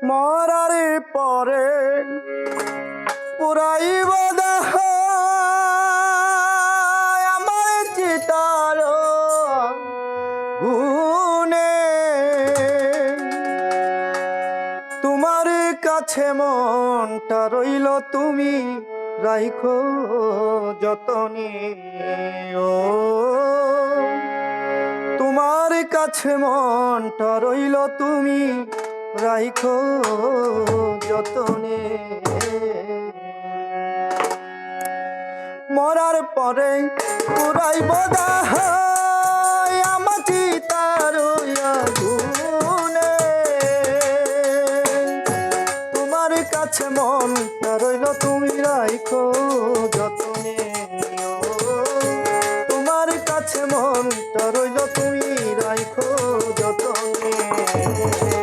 মরার পরে পুরাইব দেহ আমার চিতার গুনে। তোমার কাছে মনটা রইল তুমি রাইখো যতনে। ও তোমার কাছে মনটা রইল তুমি রাইখো যতনে। মরার পরে পুরাইব দেহ আমার চিতার আগুনে। তোমার কাছে মনটা রইল তুমি